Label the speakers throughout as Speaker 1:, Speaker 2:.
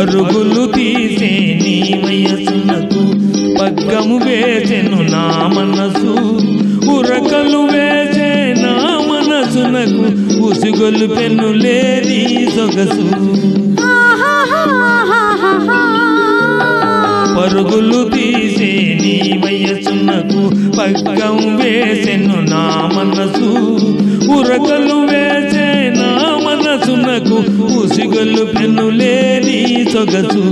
Speaker 1: పరుగులు తీసే నీ వయసునకు పగ్గము వేసెను నా మనసు ఉరకలు వేసే నా మనసునకు ఉసుగొలు పెన్నులే నీ సొగసు పరుగులు తీసే నీ వయసునకు పగ్గం వేసెను నా మనసు ఉరకలు వేసే నా మనసునకు ఉసిగొలు పెన్నులే నీ సొగసు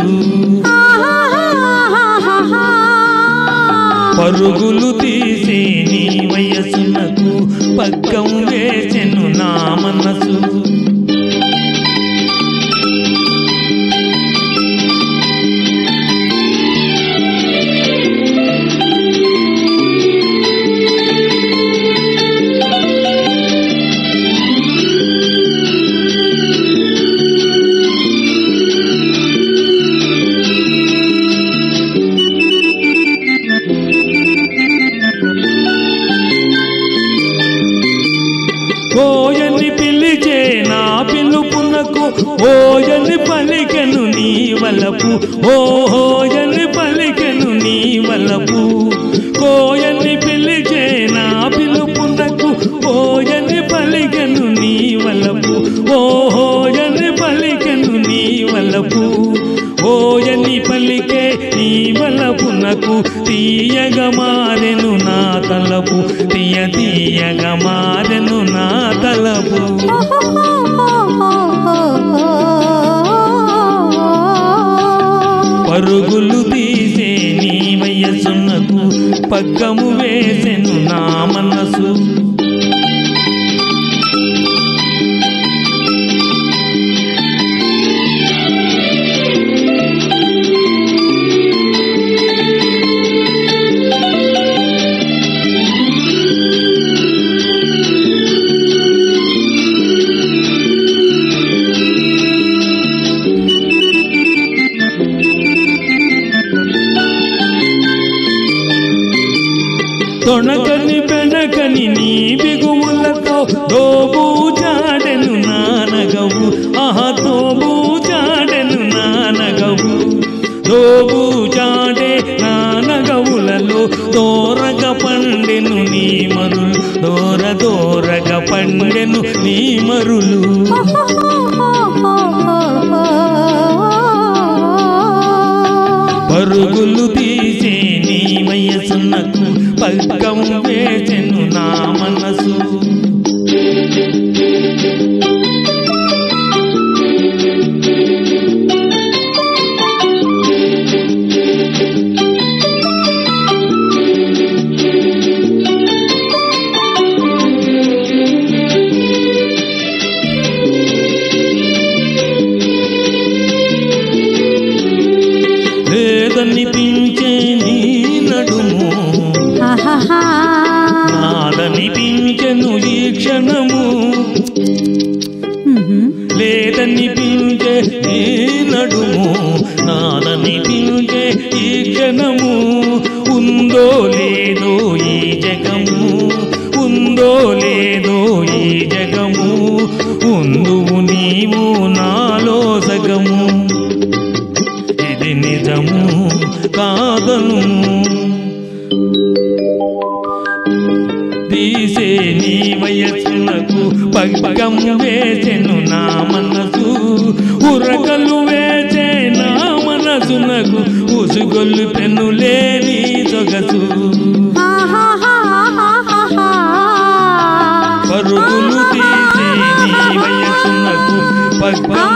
Speaker 1: పరుగులు తీసే నీ వయసునకు పగ్గం వేసెను నా మనసు ఓయని పిలిచే నా పిలుపునకు ఓయని పలికెను నీ వలపు ఓయని పలికెను నీ వలపు కోయని పిలిచే నా పిలుపునకు ఓయని పలికెను నీ వలపు ఓయని పలికెను నీ వలపు ఓయని పలికే నీ వలపునకు తీయగా మారెను నా తలపు తీయగా మారెను నా తలపు పరుగులు తీసే నీ వయసునకు పగ్గము వేసెను నా మనసు తొణకని బెనకని నీ బిగువులతో దోబూచాడెను నా నగవు దోబూచాడెను నా నగవు దోబూచాడే నా నగవులలో దోరగ పండెను నీ మరులు దోరగ పండెను నీ మరులు పరుగులు తీసే నీ వయసునకు పగ్గం వేసెను నా మనసు లేదనిపించే నీ నడుము నాదనిపించెను ఈ క్షణము లేదనిపించే నీ నడుము నాదనిపించే ఈ క్షణము ఉందో లేదో ఈ జగము ఉందో లేదో ఈ జగము ఉందువు నీవు నాలో సగము ఇది నిజము కాదను తీసే నీ వయసునకు పగ్గం వేసెను నా మనసు ఉరకలు వేసే నా మనసునకు ఉసుగొల్లు పెన్నులే నీ సొగసు పరుగులు తీసే నీ వయసునకు పగ్గం